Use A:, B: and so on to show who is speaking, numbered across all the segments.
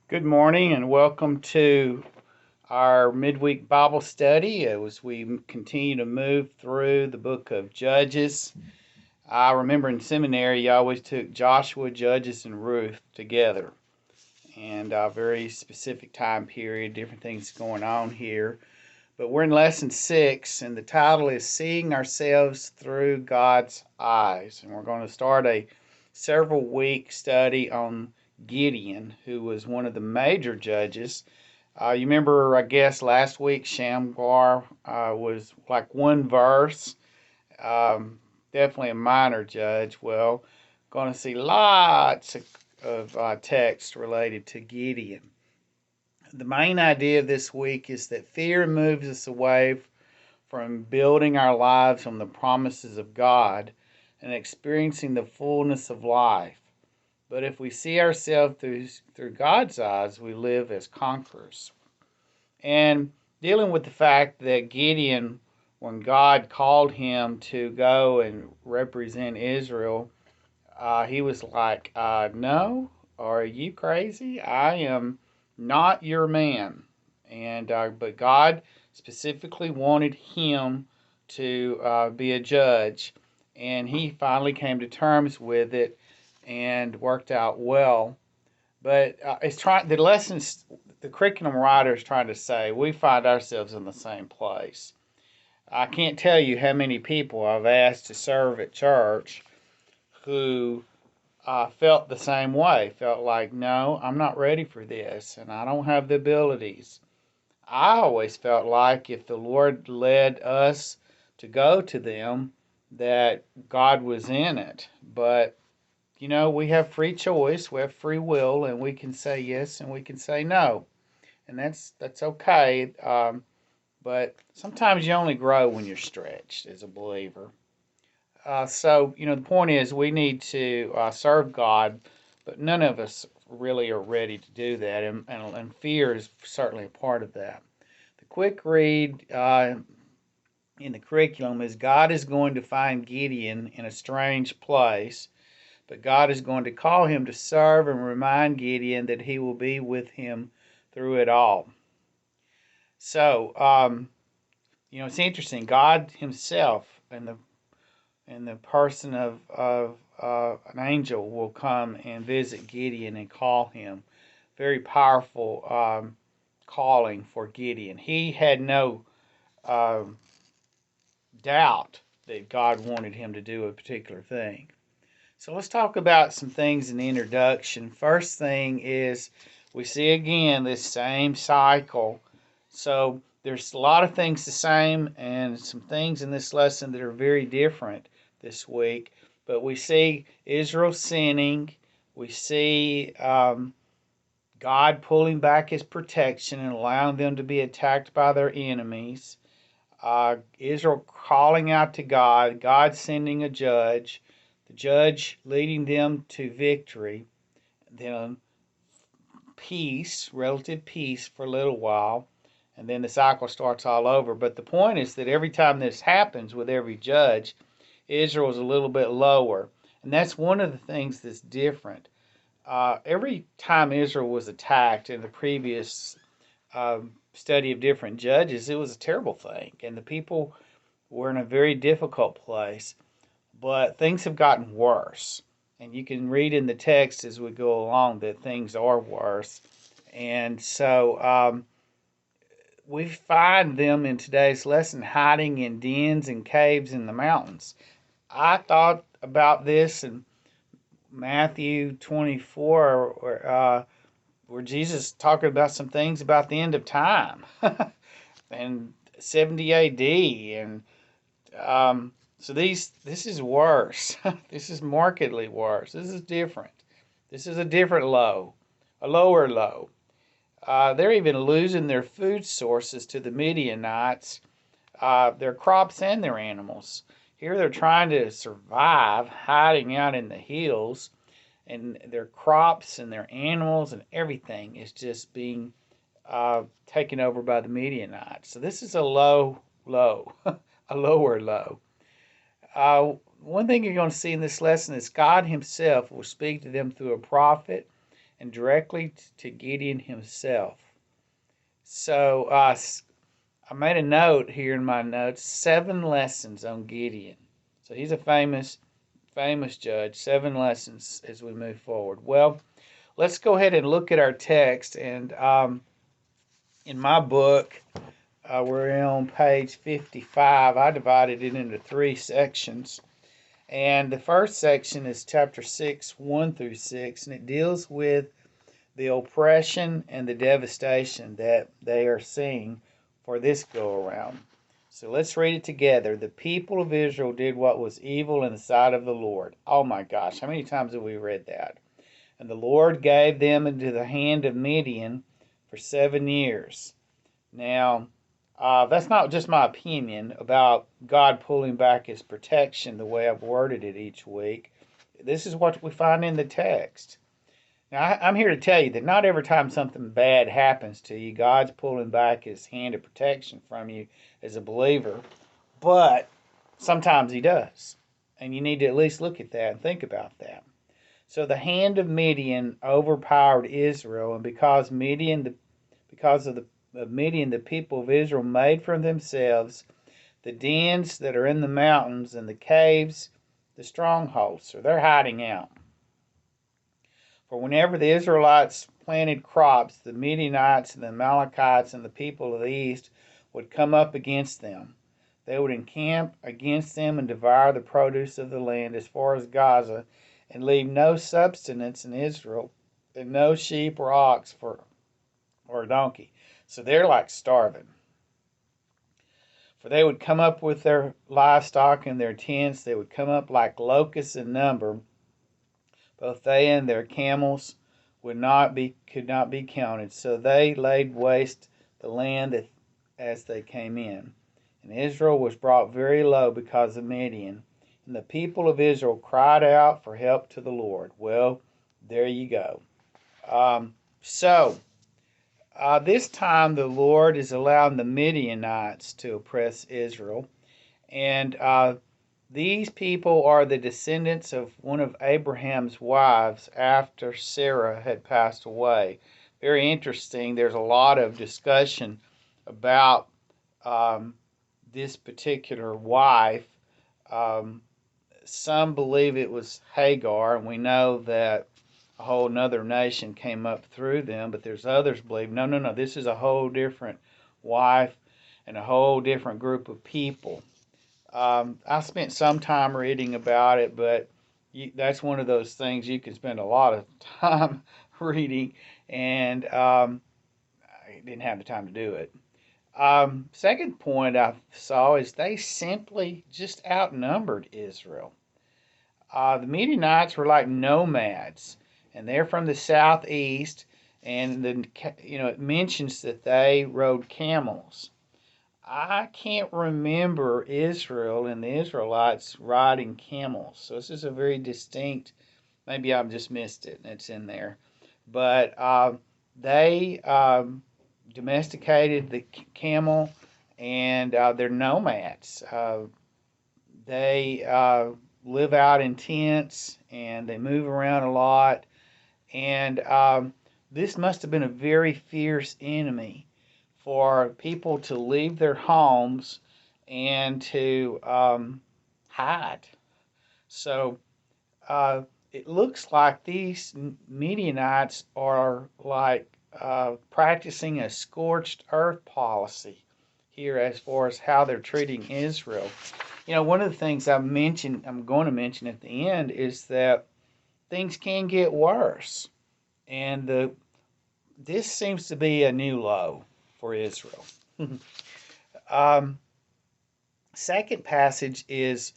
A: Good morning and welcome to our midweek Bible study as we continue to move through the book of Judges. I remember in seminary, you always took Joshua, Judges, and Ruth together, and a very specific time period, different things going on here. But we're in lesson 6, and the title is Seeing Ourselves Through God's Eyes. And we're going to start a several week study on Gideon, who was one of the major judges. You remember, I guess, last week Shamgar was like one verse, definitely a minor judge. Well, going to see lots of text related to Gideon. The main idea this week is that fear moves us away from building our lives on the promises of God and experiencing the fullness of life. But if we see ourselves through God's eyes, we live as conquerors. And dealing with the fact that Gideon, when God called him to go and represent Israel, he was like, no, are you crazy? I am not your man. And but God specifically wanted him to be a judge, and he finally came to terms with it and worked out well. But it's trying the lessons the curriculum writer is trying to say. We find ourselves in the same place. I can't tell you how many people I've asked to serve at church who felt the same way. Felt like, no, I'm not ready for this, and I don't have the abilities. I always felt like if the Lord led us to go to them, that God was in it. But we have free choice, we have free will, and we can say yes and we can say no, and that's okay. But sometimes you only grow when you're stretched as a believer. So the point is we need to serve God, but none of us really are ready to do that, and fear is certainly a part of that. The quick read in the curriculum is God is going to find Gideon in a strange place, but God is going to call him to serve and remind Gideon that he will be with him through it all. So, it's interesting. God himself in the person of an angel will come and visit Gideon and call him. Very powerful calling for Gideon. He had no um, doubt that God wanted him to do a particular thing. So let's talk about some things in the introduction. First thing is we see again this same cycle. So there's a lot of things the same and some things in this lesson that are very different this week. But we see Israel sinning. We see God pulling back his protection and allowing them to be attacked by their enemies. Israel calling out to God, God sending a judge, the judge leading them to victory, then peace, relative peace for a little while, and then the cycle starts all over. But the point is that every time this happens with every judge, Israel is a little bit lower. And that's one of the things that's different. Every time Israel was attacked in the previous study of different judges, it was a terrible thing. And the people were in a very difficult place. But things have gotten worse. And you can read in the text as we go along that things are worse. And so we find them in today's lesson hiding in dens and caves in the mountains. I thought about this in Matthew 24, where Jesus talking about some things about the end of time and 70 AD. And so this is worse. This is markedly worse. This is different. This is a different low, a lower low. They're even losing their food sources to the Midianites, their crops and their animals. Here they're trying to survive, hiding out in the hills, and their crops and their animals and everything is just being taken over by the Midianites. So this is a low, low, a lower low. One thing you're going to see in this lesson is God Himself will speak to them through a prophet, and directly to Gideon himself. So I made a note here in my notes, 7 lessons on Gideon. So he's a famous judge. 7 lessons as we move forward. Well, let's go ahead and look at our text. And in my book, we're on page 55. I divided it into 3 sections. And the first section is chapter 6, 1 through 6, and it deals with the oppression and the devastation that they are seeing for this go around. So let's read it together. The people of Israel did what was evil in the sight of the Lord. Oh my gosh, how many times have we read that? And the Lord gave them into the hand of Midian for 7 years. Now, that's not just my opinion about God pulling back his protection the way I've worded it each week. This is what we find in the text. Now, I'm here to tell you that not every time something bad happens to you, God's pulling back his hand of protection from you as a believer, but sometimes he does. And you need to at least look at that and think about that. So the hand of Midian overpowered Israel, and because of Midian, the people of Israel made for themselves the dens that are in the mountains and the caves, the strongholds. So they're hiding out. For whenever the Israelites planted crops, the Midianites and the Amalekites and the people of the east would come up against them. They would encamp against them and devour the produce of the land as far as Gaza, and leave no subsistence in Israel, and no sheep or ox or a donkey. So they're like starving. For they would come up with their livestock and their tents. They would come up like locusts in number. Both they and their camels could not be counted. So they laid waste the land as they came in. And Israel was brought very low because of Midian. And the people of Israel cried out for help to the Lord. Well, there you go. This time the Lord is allowing the Midianites to oppress Israel. And these people are the descendants of one of Abraham's wives after Sarah had passed away. Very interesting. There's a lot of discussion about this particular wife. Some believe it was Hagar, and we know that a whole another nation came up through them, but there's others believe, no, this is a whole different wife and a whole different group of people. I spent some time reading about it, but that's one of those things you can spend a lot of time reading, and I didn't have the time to do it. Second point I saw is they simply just outnumbered Israel. The Midianites were like nomads, and they're from the southeast, and it mentions that they rode camels. I can't remember Israel and the Israelites riding camels. So this is a very distinct, maybe I've just missed it and it's in there. But they domesticated the camel, and they're nomads. They live out in tents, and they move around a lot. And this must have been a very fierce enemy for people to leave their homes and to hide. So it looks like these Midianites are like practicing a scorched earth policy here as far as how they're treating Israel. One of the things I'm going to mention at the end, is that things can get worse. And this seems to be a new low for Israel. Second passage is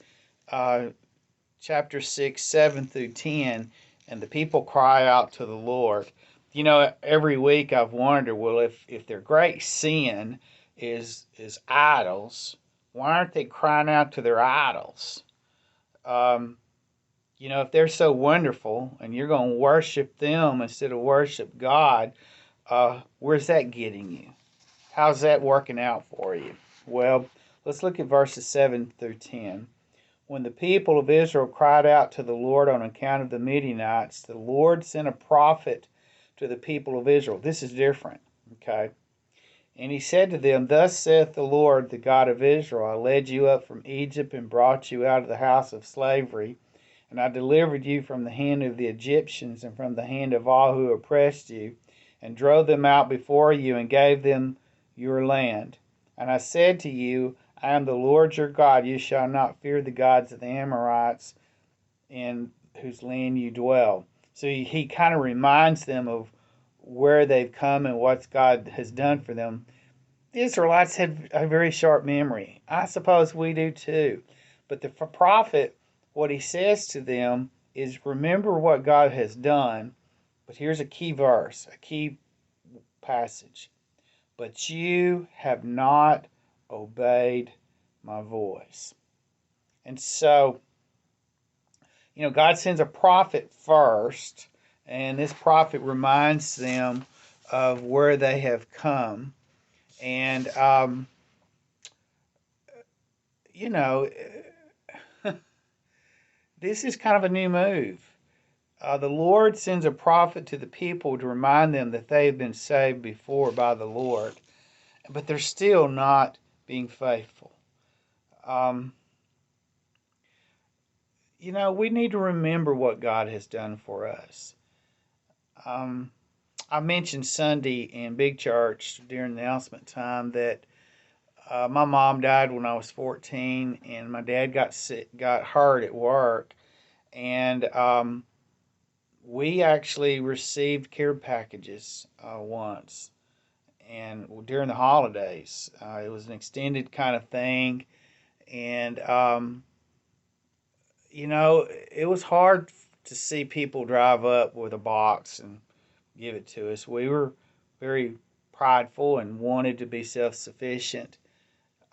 A: chapter 6, 7 through 10, and the people cry out to the Lord. Every week I've wondered, well, if their great sin is idols, why aren't they crying out to their idols? If they're so wonderful and you're going to worship them instead of worship God, where's that getting you? How's that working out for you? Well, let's look at verses 7 through 10. When the people of Israel cried out to the Lord on account of the Midianites, the Lord sent a prophet to the people of Israel. This is different, okay? And he said to them, Thus saith the Lord, the God of Israel, I led you up from Egypt and brought you out of the house of slavery, and I delivered you from the hand of the Egyptians and from the hand of all who oppressed you, and drove them out before you and gave them your land. And I said to you, I am the Lord your God. You shall not fear the gods of the Amorites in whose land you dwell. So he kind of reminds them of where they've come and what God has done for them. The Israelites had a very sharp memory. I suppose we do too. But the prophet, what he says to them is, remember what God has done. But here's a key verse, a key passage. But you have not obeyed my voice. And so, God sends a prophet first, and this prophet reminds them of where they have come. And, this is kind of a new move. The Lord sends a prophet to the people to remind them that they have been saved before by the Lord, but they're still not being faithful. We need to remember what God has done for us. I mentioned Sunday in Big Church during the announcement time that my mom died when I was 14, and my dad got hurt at work, and we actually received care packages once, and during the holidays, it was an extended kind of thing, and it was hard to see people drive up with a box and give it to us. We were very prideful and wanted to be self-sufficient.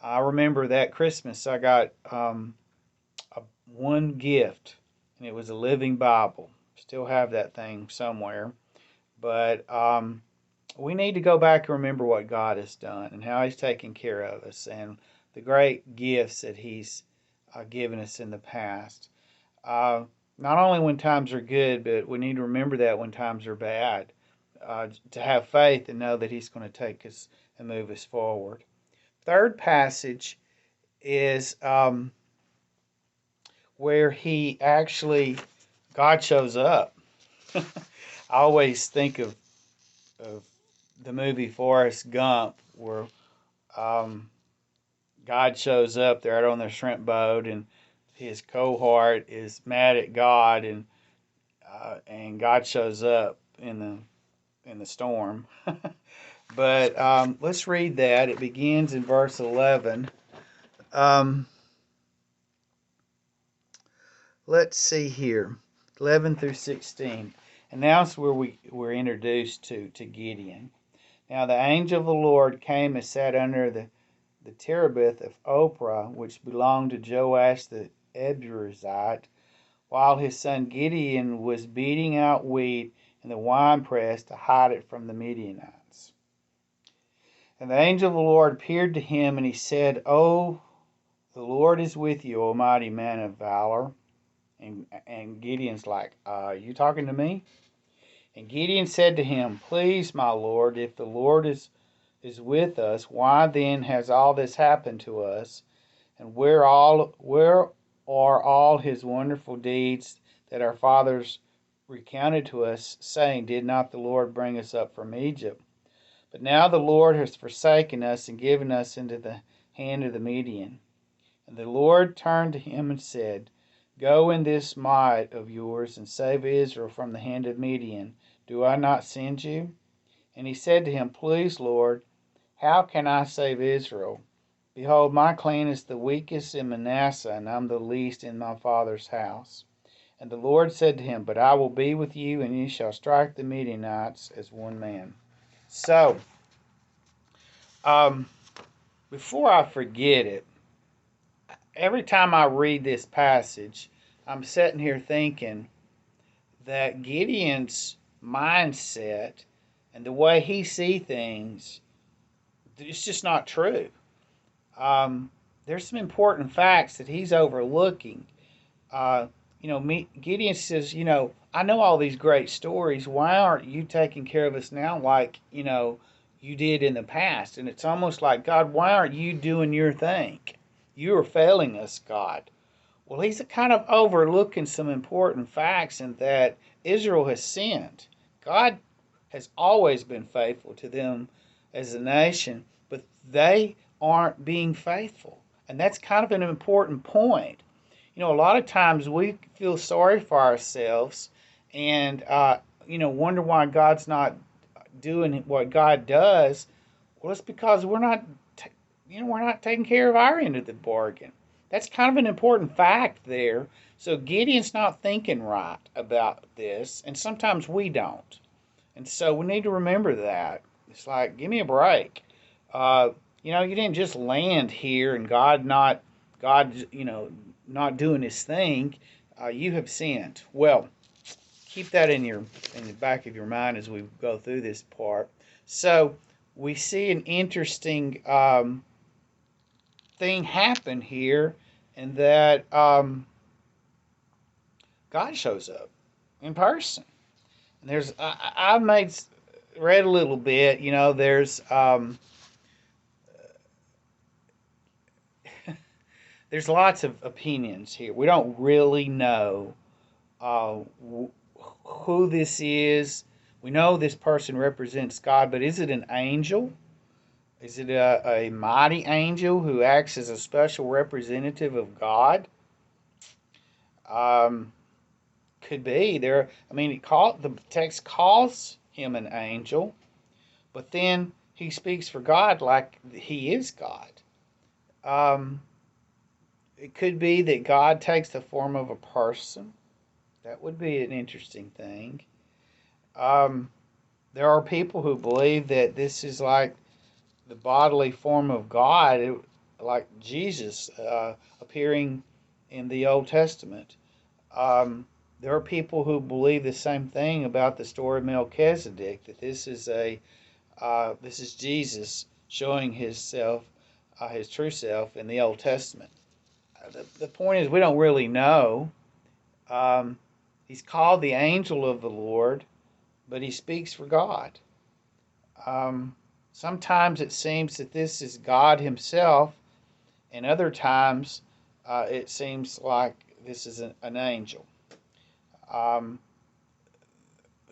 A: I remember that Christmas I got one gift, and it was a living Bible. Still have that thing somewhere. But we need to go back and remember what God has done and how He's taken care of us and the great gifts that He's given us in the past. Not only when times are good, but we need to remember that when times are bad, to have faith and know that He's going to take us and move us forward. Third passage is where God shows up. I always think of the movie Forrest Gump, where God shows up. They're out on their shrimp boat, and his cohort is mad at God, and God shows up in the storm. But let's read that. It begins in verse 11. Let's see here, 11 through 16. And now it's where we're introduced to Gideon. Now the angel of the Lord came and sat under the terebinth of Ophrah, which belonged to Joash the Abiezrite, while his son Gideon was beating out wheat in the winepress to hide it from the Midianites. And the angel of the Lord appeared to him, and he said, "Oh, the Lord is with you, O mighty man of valor." And Gideon's like, you talking to me? And Gideon said to him, "Please, my Lord, if the Lord is with us, why then has all this happened to us? And where are all his wonderful deeds that our fathers recounted to us, saying, Did not the Lord bring us up from Egypt? But now the Lord has forsaken us and given us into the hand of the Midian." And the Lord turned to him and said, "Go in this might of yours and save Israel from the hand of Midian. Do I not send you?" And he said to him, "Please, Lord, how can I save Israel? Behold, my clan is the weakest in Manasseh, and I'm the least in my father's house." And the Lord said to him, "But I will be with you, and you shall strike the Midianites as one man." So, before I forget it, every time I read this passage, I'm sitting here thinking that Gideon's mindset and the way he sees things, it's just not true. There's some important facts that he's overlooking. Gideon says, I know all these great stories. Why aren't you taking care of us now like, you did in the past? And it's almost like, God, why aren't you doing your thing? You are failing us, God. Well, he's kind of overlooking some important facts in that Israel has sinned. God has always been faithful to them as a nation, but they aren't being faithful. And that's kind of an important point. A lot of times we feel sorry for ourselves and, wonder why God's not doing what God does. Well, it's because we're not taking care of our end of the bargain. That's kind of an important fact there. So Gideon's not thinking right about this, and sometimes we don't. And so we need to remember that. It's like, give me a break. You didn't just land here and God not doing His thing. You have sinned. Well, keep that in the back of your mind as we go through this part. So we see an interesting thing happen here, and that God shows up in person. And I've read a little bit. There's lots of opinions here. We don't really know uh, who this is. We know this person represents God, but is it an angel? Is it a mighty angel who acts as a special representative of God? Um, could be there. I mean, the text calls him an angel, but then he speaks for God like he is God. Um, it could be that God takes the form of a person. That would be an interesting thing. Um, there are people who believe that this is like the bodily form of God, like Jesus appearing in the Old Testament. There are people who believe the same thing about the story of Melchizedek, that this is Jesus showing his true self in the Old Testament. The point is, we don't really know. Um, he's called the angel of the Lord, but he speaks for God. Um, Sometimes it seems that this is God Himself, and other times it seems like this is an angel. Um,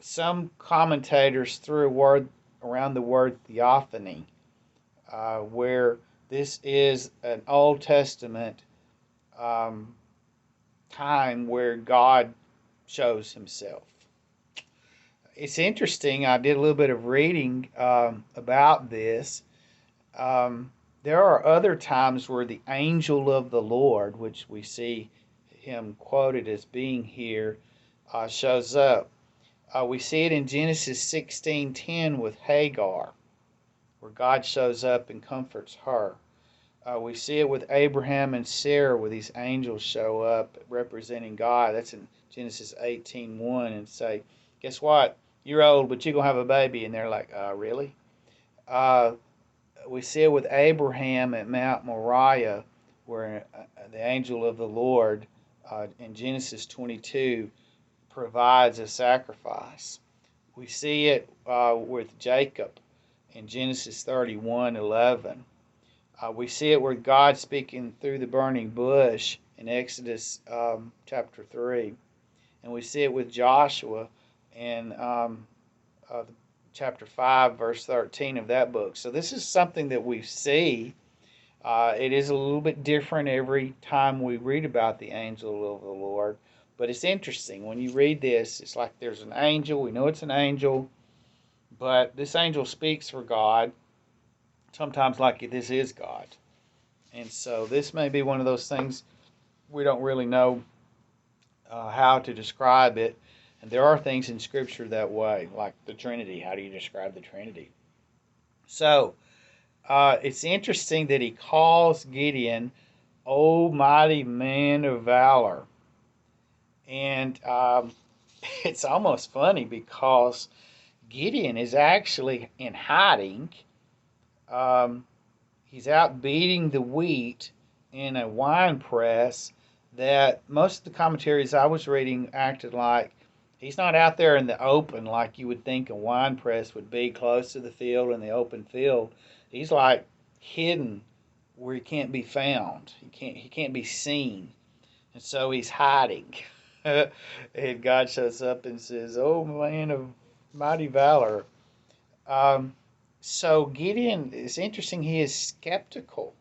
A: some commentators threw a word around the word theophany, where this is an Old Testament um, time where God shows Himself. It's interesting. I did a little bit of reading about this. Um, there are other times where the angel of the Lord, which we see him quoted as being here, shows up. We see it in Genesis 16:10 with Hagar, where God shows up and comforts her. We see it with Abraham and Sarah, where these angels show up representing God. That's in Genesis 18:1, and say, "Guess what? You're old, but you're gonna have a baby." And they're like, "Really?" Uh, we see it with Abraham at Mount Moriah, where the angel of the Lord in Genesis 22 provides a sacrifice. We see it with Jacob in Genesis 31:11. We see it with God speaking through the burning bush in Exodus chapter 3. And we see it with Joshua in chapter 5, verse 13 of that book. So this is something that we see. It is a little bit different every time we read about the angel of the Lord. But it's interesting. When you read this, it's like there's an angel. We know it's an angel. But this angel speaks for God. Sometimes like this is God. And so this may be one of those things we don't really know how to describe it. And there are things in Scripture that way, like the Trinity. How do you describe the Trinity? So it's interesting that he calls Gideon, "O mighty man of valor." And it's almost funny because Gideon is actually in hiding. Um, he's out beating the wheat in a wine press, that most of the commentaries I was reading acted like he's not out there in the open like you would think a wine press would be, close to the field in the open field. He's like hidden where he can't be found. He can't be seen, and so he's hiding. And God shows up and says, "Oh, man of mighty valor." Um, so Gideon is interesting. He is skeptical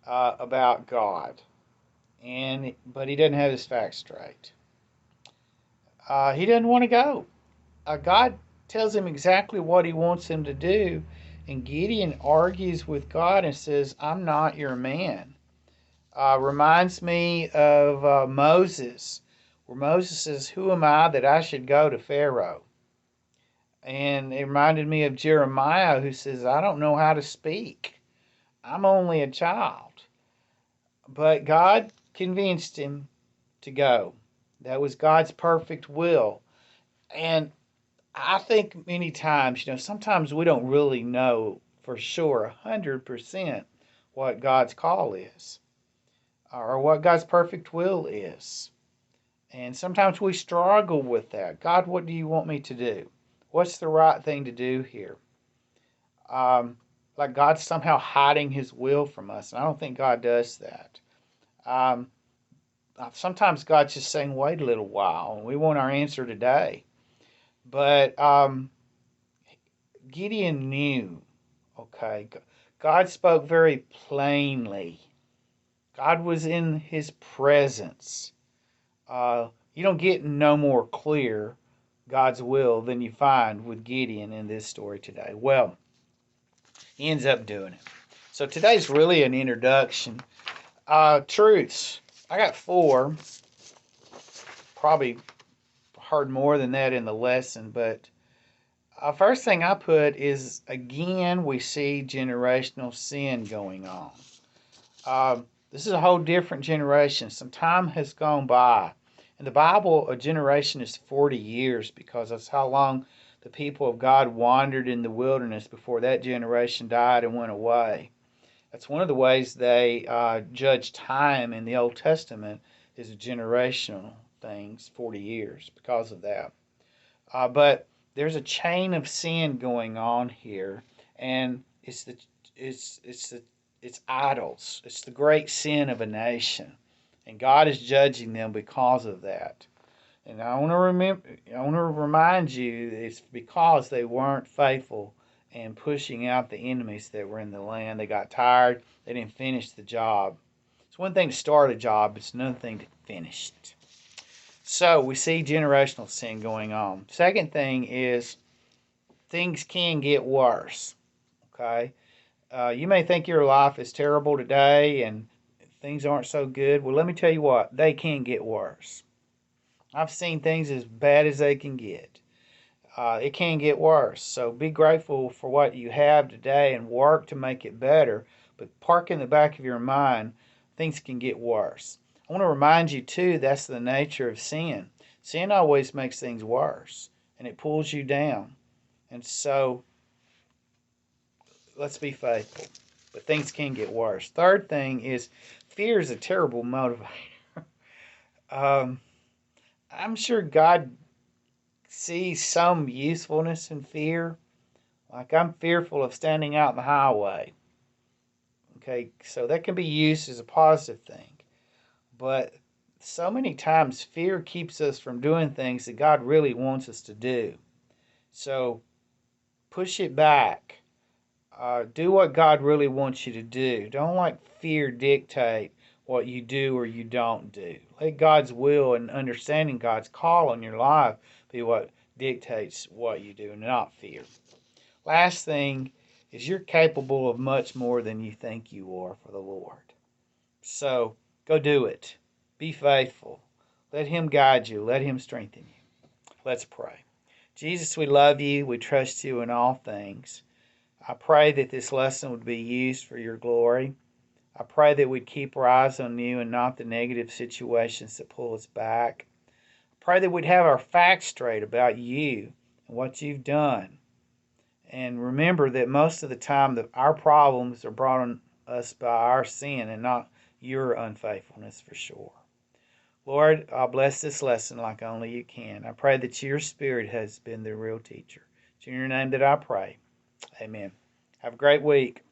A: about God, but he doesn't have his facts straight. He doesn't want to go. God tells him exactly what he wants him to do, and Gideon argues with God and says, "I'm not your man." Reminds me of Moses, where Moses says, "Who am I that I should go to Pharaoh?" And it reminded me of Jeremiah, who says, "I don't know how to speak. I'm only a child." But God convinced him to go. That was God's perfect will. And I think many times, sometimes we don't really know for sure 100% what God's call is or what God's perfect will is. And sometimes we struggle with that. God, what do you want me to do? What's the right thing to do here? Like God's somehow hiding his will from us. And I don't think God does that. Um, Sometimes God's just saying, wait a little while, and we want our answer today. But Gideon knew, okay, God spoke very plainly. God was in his presence. You don't get no more clear God's will than you find with Gideon in this story today. Well, he ends up doing it. So today's really an introduction. Truths. I got 4. Probably heard more than that in the lesson, but first thing I put is, again, we see generational sin going on. This is a whole different generation. Some time has gone by. In the Bible, a generation is 40 years because that's how long the people of God wandered in the wilderness before that generation died and went away. That's one of the ways they judge time in the Old Testament, is a generational things, 40 years, because of that. But there's a chain of sin going on here, and it's idols. It's the great sin of a nation, and God is judging them because of that. And I want to remind you, it's because they weren't faithful and pushing out the enemies that were in the land. They got tired. They didn't finish the job. It's one thing to start a job. It's another thing to finish it. So we see generational sin going on. Second thing is things can get worse. Okay, you may think your life is terrible today and things aren't so good. Well, let me tell you what, they can get worse. I've seen things as bad as they can get. It can get worse. So be grateful for what you have today and work to make it better. But park in the back of your mind, things can get worse. I want to remind you, too, that's the nature of sin. Sin always makes things worse, and it pulls you down. And so let's be faithful. But things can get worse. Third thing is fear is a terrible motivator. um, I'm sure God sees some usefulness in fear. Like, I'm fearful of standing out in the highway. Okay, so that can be used as a positive thing. But so many times fear keeps us from doing things that God really wants us to do. So push it back. Do what God really wants you to do. Don't let fear dictate what you do or you don't do. Let God's will and understanding God's call on your life be what dictates what you do, not fear. Last thing is, you're capable of much more than you think you are for the Lord. So go do it. Be faithful. Let him guide you. Let him strengthen you. Let's pray. Jesus, we love you. We trust you in all things. I pray that this lesson would be used for your glory. I pray that we'd keep our eyes on you and not the negative situations that pull us back. I pray that we'd have our facts straight about you and what you've done. And remember that most of the time that our problems are brought on us by our sin and not your unfaithfulness for sure. Lord, I'll bless this lesson like only you can. I pray that your Spirit has been the real teacher. It's in your name that I pray. Amen. Have a great week.